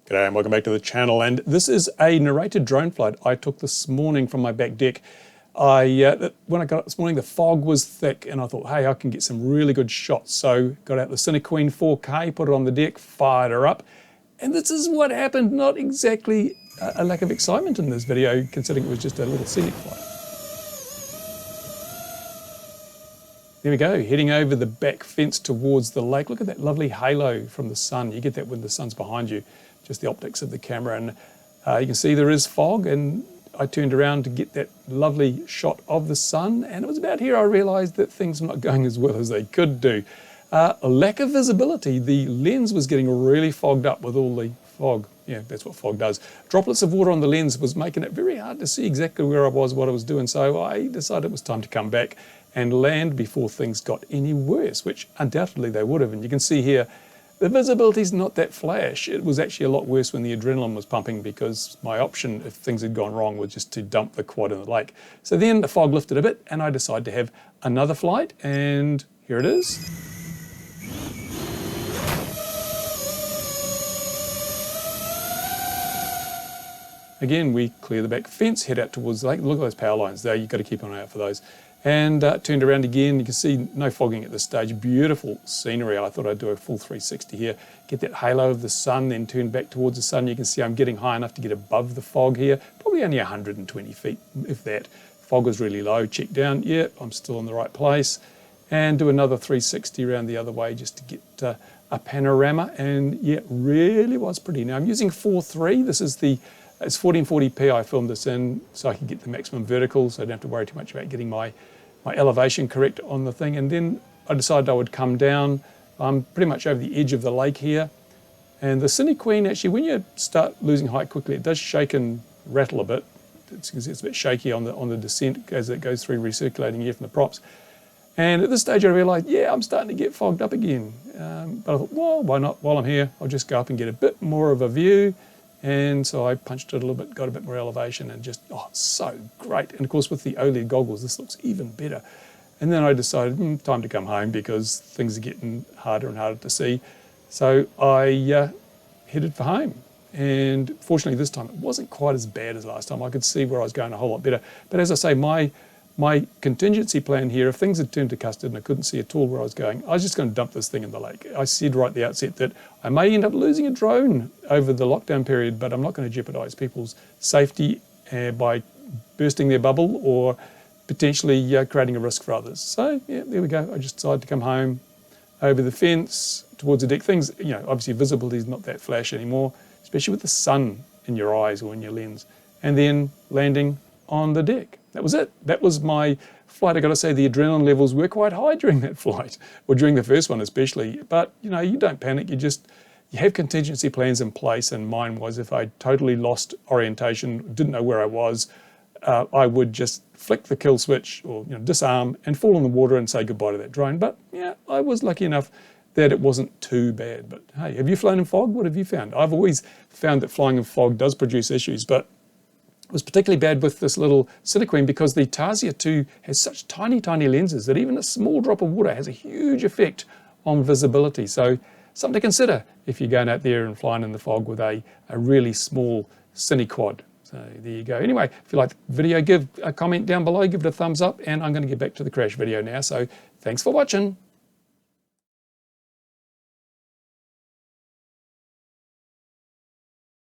G'day and welcome back to the channel, and this is a narrated drone flight I took this morning from my back deck. When I got up this morning, the fog was thick and I thought, hey, I can get some really good shots. So got out the Cinequeen 4K, put it on the deck, fired her up, and this is what happened. Not exactly a lack of excitement in this video, considering it was just a little scenic flight. There we go, heading over the back fence towards the lake. Look at that lovely halo from the sun. You get that when the sun's behind you, just the optics of the camera. And you can see there is fog, and I turned around to get that lovely shot of the sun. And it was about here I realized that things were not going as well as they could do. A lack of visibility. The lens was getting really fogged up with all the fog. Yeah, that's what fog does. Droplets of water on the lens was making it very hard to see exactly where I was, what I was doing. So I decided it was time to come back and land before things got any worse, which undoubtedly they would have. And you can see here, the visibility's not that flash. It was actually a lot worse when the adrenaline was pumping, because my option, if things had gone wrong, was just to dump the quad in the lake. So then the fog lifted a bit and I decided to have another flight, and here it is. Again, we clear the back fence, head out towards the lake. Look at those power lines there, you've got to keep an eye out for those. And turned around again. You can see no fogging at this stage. Beautiful scenery. I thought I'd do a full 360 here. Get that halo of the sun, then turn back towards the sun. You can see I'm getting high enough to get above the fog here. Probably only 120 feet, if that. Fog is really low. Check down. Yeah, I'm still in the right place. And do another 360 around the other way just to get a panorama. And yeah, really was pretty. Now I'm using 4.3. This is it's 1440p I filmed this in, so I can get the maximum vertical, so I don't have to worry too much about getting my elevation correct on the thing. And then I decided I would come down. I'm pretty much over the edge of the lake here. And the Cinequeen, actually, when you start losing height quickly, it does shake and rattle a bit. It's a bit shaky on the descent as it goes through recirculating air from the props. And at this stage I realized, yeah, I'm starting to get fogged up again. But I thought, well, why not? While I'm here, I'll just go up and get a bit more of a view. And so I punched it a little bit, got a bit more elevation, and just, oh, it's so great. And of course with the OLED goggles, this looks even better. And then I decided, time to come home, because things are getting harder and harder to see. So I headed for home. And fortunately this time it wasn't quite as bad as last time. I could see where I was going a whole lot better. But as I say, my contingency plan here, if things had turned to custard and I couldn't see at all where I was going, I was just going to dump this thing in the lake. I said right at the outset that I may end up losing a drone over the lockdown period, but I'm not going to jeopardize people's safety by bursting their bubble or potentially creating a risk for others. So yeah, there we go. I just decided to come home over the fence towards the deck. Things, obviously visibility is not that flash anymore, especially with the sun in your eyes or in your lens. And then landing on the deck. That was it. That was my flight. I got to say, the adrenaline levels were quite high during that flight, or during the first one especially. But you don't panic. You have contingency plans in place. And mine was, if I totally lost orientation, didn't know where I was, I would just flick the kill switch or disarm and fall in the water and say goodbye to that drone. But yeah, I was lucky enough that it wasn't too bad. But hey, have you flown in fog? What have you found? I've always found that flying in fog does produce issues, but it was particularly bad with this little Cinequeen, because the Tarsia 2 has such tiny, tiny lenses that even a small drop of water has a huge effect on visibility. So something to consider if you're going out there and flying in the fog with a really small Cinequad. So there you go. Anyway, if you like the video, give a comment down below, give it a thumbs up, and I'm going to get back to the crash video now. So thanks for watching.